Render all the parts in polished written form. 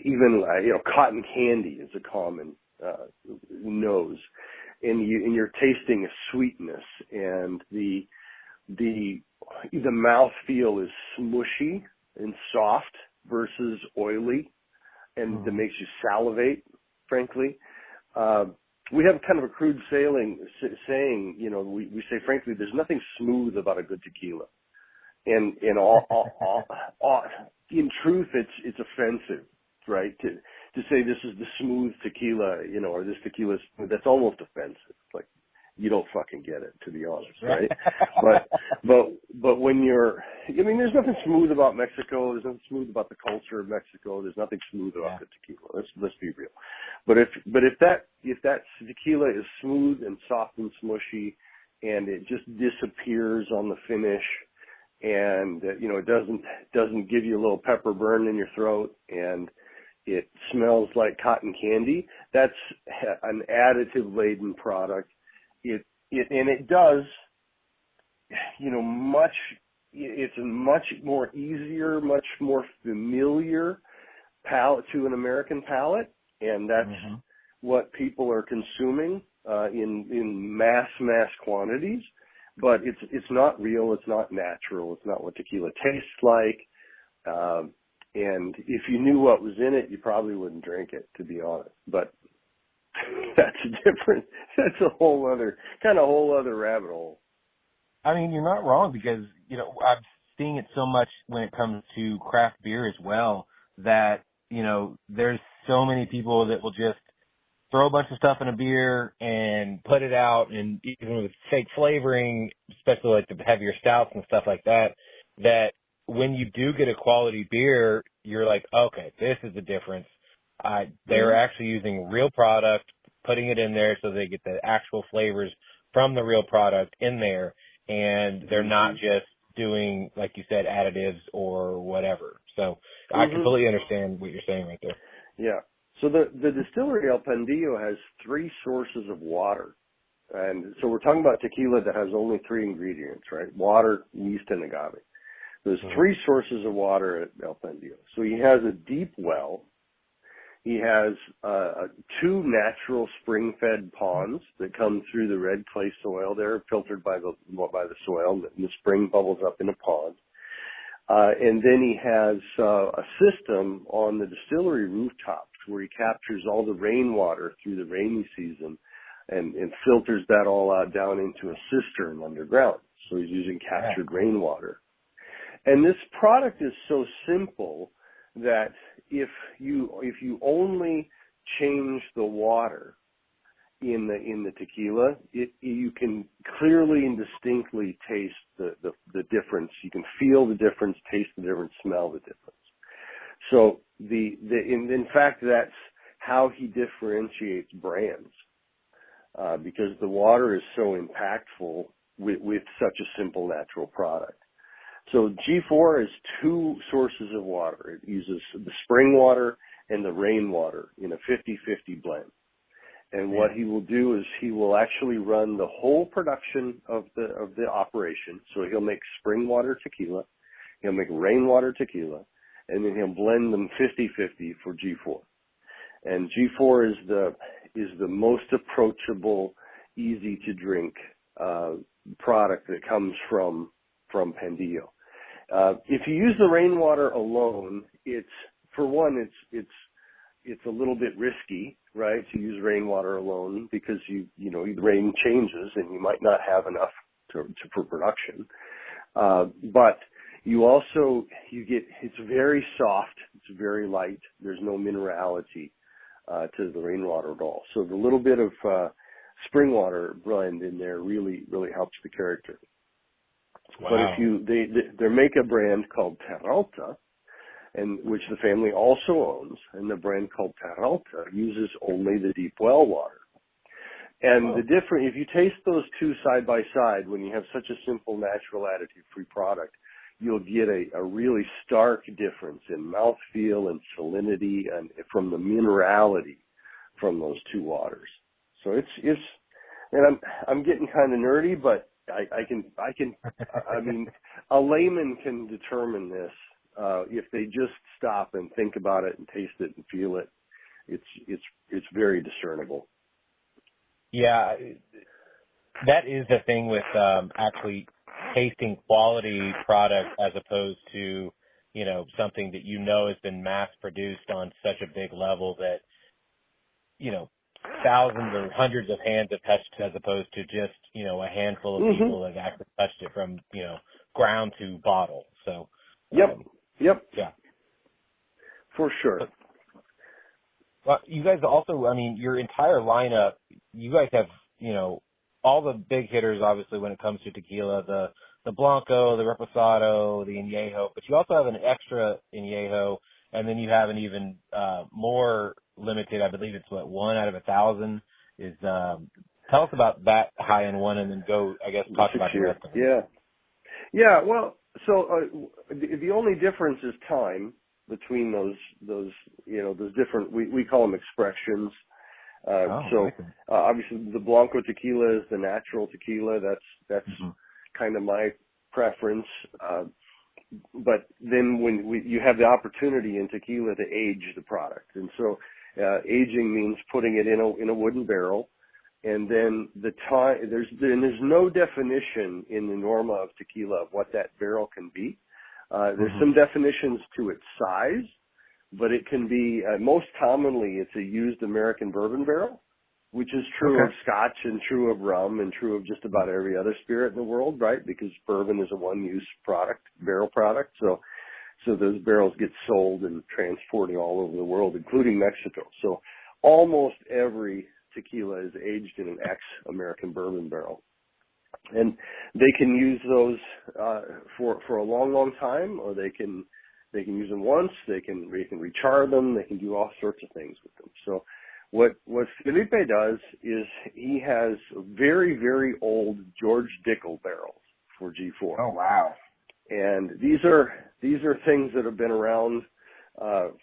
even cotton candy is a common nose, and you're tasting a sweetness, and the mouthfeel is smushy and soft versus oily, and that makes you salivate, frankly. We have kind of a crude saying, we say, frankly, there's nothing smooth about a good tequila. And in truth, it's offensive, right? To say this is the smooth tequila, or this tequila is smooth, that's almost offensive. Like, you don't fucking get it, to be honest, right? but when there's nothing smooth about Mexico. There's nothing smooth about the culture of Mexico. There's nothing smooth about the tequila. Let's be real. But if that tequila is smooth and soft and smushy, and it just disappears on the finish, and it doesn't give you a little pepper burn in your throat, and it smells like cotton candy, that's an additive laden product. It does, it's a much more easier, much more familiar palate to an American palate, and that's what people are consuming in mass quantities. But it's not real, it's not natural, it's not what tequila tastes like. And if you knew what was in it, you probably wouldn't drink it, to be honest. But that's a whole other rabbit hole. I mean, you're not wrong, because, I'm seeing it so much when it comes to craft beer as well, that, there's so many people that will just throw a bunch of stuff in a beer and put it out, and even with fake flavoring, especially like the heavier stouts and stuff like that, that when you do get a quality beer, you're like, okay, this is the difference. They're actually using real product, putting it in there so they get the actual flavors from the real product in there, and they're not just doing, like you said, additives or whatever. So I completely understand what you're saying right there. Yeah. So the distillery El Pandillo has 3 sources of water. And so we're talking about tequila that has only 3 ingredients, right? Water, yeast, and agave. There's 3 sources of water at El Pandillo. So he has a deep well. He has 2 natural spring-fed ponds that come through the red clay soil there, filtered by the soil, and the spring bubbles up in a pond. And then he has a system on the distillery rooftops where he captures all the rainwater through the rainy season and filters that all out down into a cistern underground. So he's using captured rainwater. And this product is so simple that if you only change the water in the tequila, you can clearly and distinctly taste the difference. You can feel the difference, taste the difference, smell the difference. So in fact, that's how he differentiates brands, because the water is so impactful with such a simple natural product. So G4 is 2 sources of water. It uses the spring water and the rainwater in a 50-50 blend. And what he will do is he will actually run the whole production of the operation. So he'll make spring water tequila, he'll make rainwater tequila, and then he'll blend them 50-50 for G4. And G4 is the most approachable, easy to drink product that comes from Pandillo. If you use the rainwater alone, it's a little bit risky, right, to use rainwater alone, because the rain changes and you might not have enough for production. But it's very soft, it's very light, there's no minerality to the rainwater at all. So the little bit of spring water blend in there really, really helps the character. Wow. But they make a brand called Peralta, and which the family also owns, and the brand called Peralta uses only the deep well water. And if you taste those 2 side by side, when you have such a simple, natural, additive-free product, you'll get a really stark difference in mouthfeel and salinity and from the minerality from those 2 waters. So and I'm getting kind of nerdy, but I mean, a layman can determine this if they just stop and think about it and taste it and feel it, it's very discernible. Yeah, that is the thing with actually tasting quality product as opposed to, you know, something that you know has been mass produced on such a big level that, you know, thousands or hundreds of hands have touched as opposed to just, you know, a handful of people that actually touched it from, you know, ground to bottle. So, Yep. Yeah. For sure. Well, you guys also, I mean, your entire lineup, you guys have, you know, all the big hitters, obviously, when it comes to tequila, the Blanco, the Reposado, the Añejo, but you also have an extra Añejo, and then you have an even more limited, I believe it's what, 1 out of 1,000 is, tell us about that high-end one, and then go, I guess, talk about the rest of it. Yeah, well, so the only difference is time between those you know, those different, we call them expressions. Obviously the Blanco tequila is the natural tequila. That's kind of my preference. But then when you have the opportunity in tequila to age the product. And so, aging means putting it in a wooden barrel. And then the time, there's no definition in the norma of tequila of what that barrel can be. There's some definitions to its size, but it can be, most commonly it's a used American bourbon barrel, which is true of scotch and true of rum and true of just about every other spirit in the world, right? Because bourbon is a one-use product, barrel product. So those barrels get sold and transported all over the world, including Mexico. So almost every tequila is aged in an ex-American bourbon barrel. And they can use those for a long, long time, or they can use them once. They can rechar them. They can do all sorts of things with them. So what Felipe does is he has very, very old George Dickel barrels for G4. Oh wow! And these are things that have been around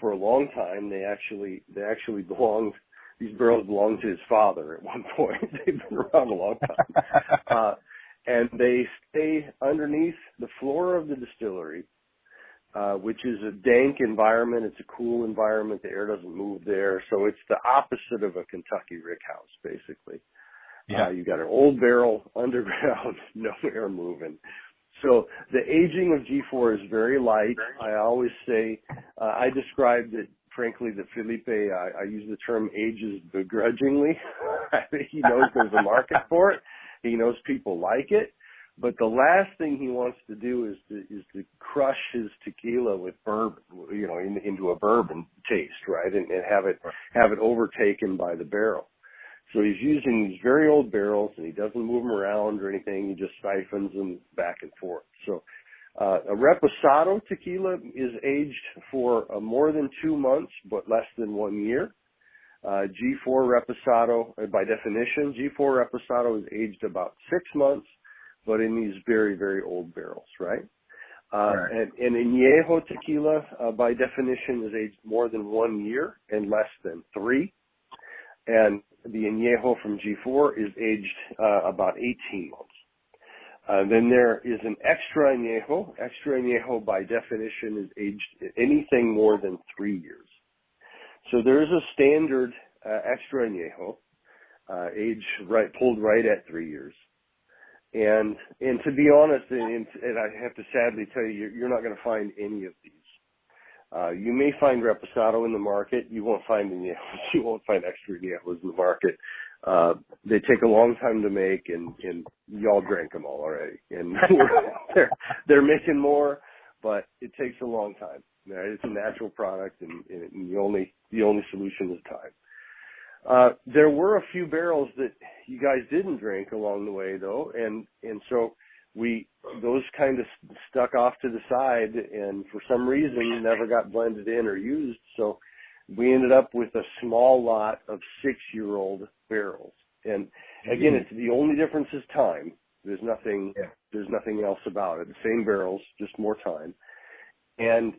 for a long time. They actually belong. These barrels belonged to his father at one point. They've been around a long time. And they stay underneath the floor of the distillery, which is a dank environment. It's a cool environment. The air doesn't move there. So it's the opposite of a Kentucky rickhouse, basically. Yeah. You got an old barrel underground, no air moving. So the aging of G4 is very light. I always say, I described it, frankly, that Felipe, I use the term ages begrudgingly. He knows there's a market for it. He knows people like it. But the last thing he wants to do is to crush his tequila with bourbon, you know, into a bourbon taste, right? And have it overtaken by the barrel. So he's using these very old barrels, and he doesn't move them around or anything. He just siphons them back and forth. So a Reposado tequila is aged for more than 2 months, but less than 1 year. G4 Reposado, by definition, G4 Reposado is aged about 6 months, but in these very, very old barrels, right? And Añejo tequila, by definition, is aged more than 1 year and less than 3. And the Añejo from G4 is aged about 18 months. Then there is an extra Añejo. Extra Añejo, by definition, is aged anything more than 3 years. So there is a standard extra Añejo, pulled right at 3 years. And to be honest, and I have to sadly tell you, you're not going to find any of these. You may find Reposado in the market. You won't find Añejos. You won't find extra Añejos in the market. They take a long time to make, and y'all drank them all already. And they're making more, but it takes a long time. Right? It's a natural product, and the only solution is time. There were a few barrels that you guys didn't drink along the way, though, and so those kind of stuck off to the side, and for some reason never got blended in or used. So we ended up with a small lot of 6-year-old barrels. And again, it's the only difference is time. There's nothing else about it. The same barrels, just more time. And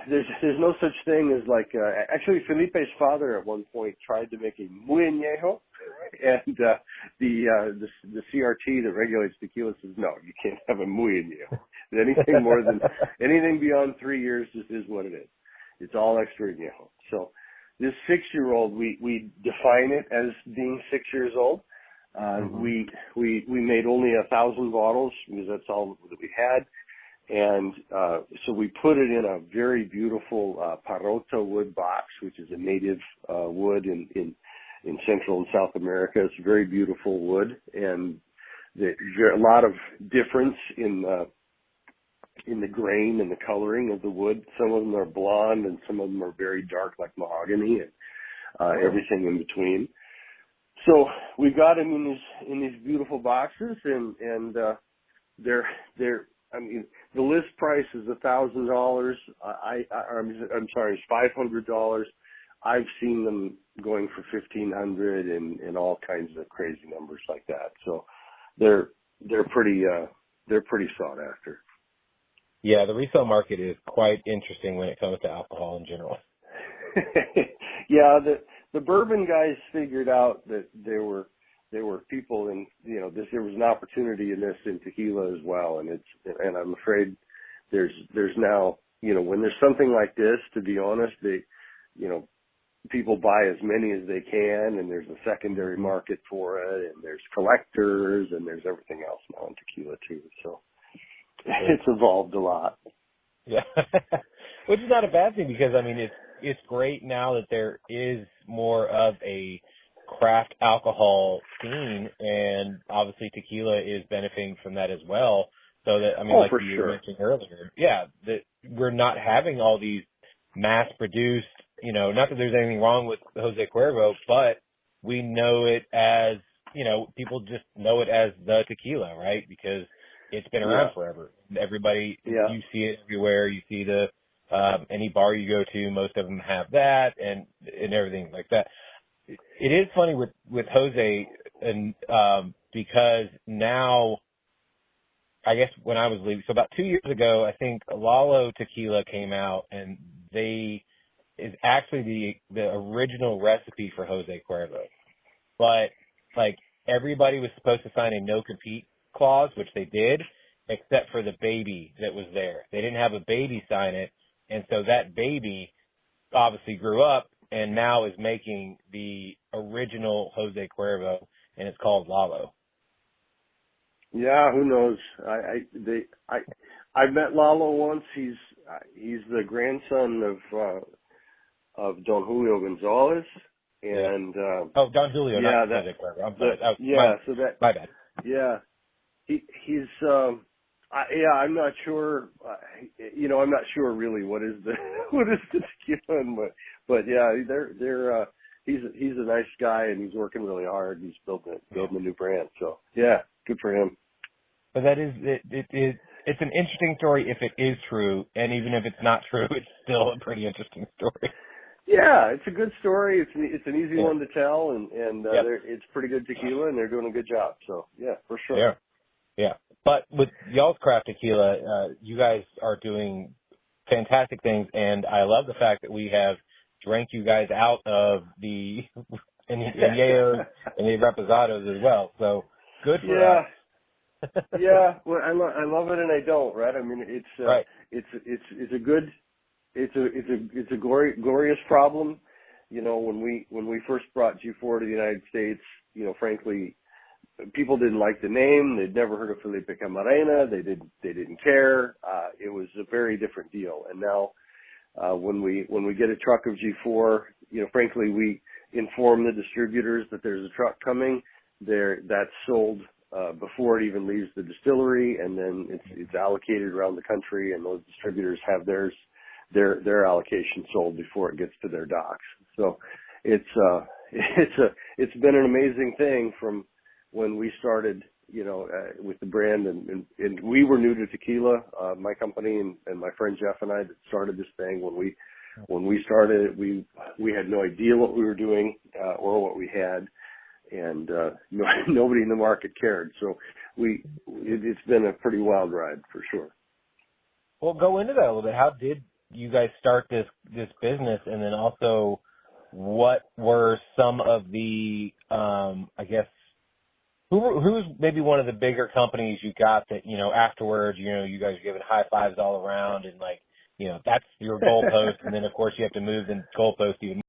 there's no such thing as actually Felipe's father at one point tried to make a muy añejo, and the CRT that regulates tequila says no, you can't have a muy añejo. Anything beyond 3 years just is what it is. It's all extra añejo. So this 6-year-old, we define it as being 6 years old. We made only 1,000 bottles because that's all that we had. And so we put it in a very beautiful parota wood box, which is a native wood in Central and South America. It's very beautiful wood, and there's a lot of difference in the grain and the coloring of the wood. Some of them are blonde, and some of them are very dark, like mahogany, and everything in between. So we got them in these beautiful boxes, and they're. I mean, the list price is $1,000. I'm sorry, it's $500. I've seen them going for $1,500 and all kinds of crazy numbers like that. So they're pretty sought after. Yeah, the resale market is quite interesting when it comes to alcohol in general. Yeah, the bourbon guys figured out that there were people in, there was an opportunity in this in tequila as well, and I'm afraid there's now, when there's something like this, to be honest, people buy as many as they can, and there's a secondary market for it, and there's collectors, and there's everything else now in tequila too. So it's evolved a lot. Yeah, which is not a bad thing, because I mean it's great now that there is more of a craft alcohol scene, and obviously tequila is benefiting from that as well. So that, I mean, like you mentioned earlier, that we're not having all these mass-produced, not that there's anything wrong with Jose Cuervo, but we know it as, people just know it as the tequila, right? Because it's been around forever. Everybody, you see it everywhere. You see any bar you go to, most of them have that, and everything like that. It is funny with Jose, and because now, I guess when I was leaving, so about 2 years ago, I think Lalo Tequila came out, and is actually the original recipe for Jose Cuervo. But like, everybody was supposed to sign a no compete clause, which they did, except for the baby that was there. They didn't have a baby sign it, and so that baby obviously grew up and now is making the original Jose Cuervo, and it's called Lalo. Yeah, who knows? I met Lalo once. He's the grandson of Don Julio Gonzalez, and Don Julio, not Jose Cuervo. I'm sorry. My bad. Yeah, he's. I'm not sure. I'm not sure really what is the tequila, but yeah, he's a nice guy, and he's working really hard. He's building a new brand. So yeah, good for him. But that is it's an interesting story if it is true, and even if it's not true, it's still a pretty interesting story. Yeah, it's a good story. It's an easy one to tell, and it's pretty good tequila, and they're doing a good job. So yeah, for sure. Yeah. But with y'all's craft tequila, you guys are doing fantastic things, and I love the fact that we have drank you guys out of the añejos and the reposados as well. So good for us. Yeah, well, I love it and I don't, right? I mean, it's a glorious problem. When we first brought G4 to the United States, frankly, people didn't like the name. They'd never heard of Felipe Camarena. They didn't care. It was a very different deal. And now, when we get a truck of G4, frankly, we inform the distributors that there's a truck coming. That's sold before it even leaves the distillery, and then it's allocated around the country, and those distributors have their allocation sold before it gets to their docks. So it's been an amazing thing from when we started, with the brand, and we were new to tequila, my company and my friend Jeff and I that started this thing. When we started, we had no idea what we were doing or what we had, and nobody in the market cared. So it's been a pretty wild ride for sure. Well, go into that a little bit. How did you guys start this business, and then also what were some of the I guess Who's maybe one of the bigger companies you got that, afterwards, you guys are giving high fives all around and like, that's your goalpost. And then of course you have to move the goalpost even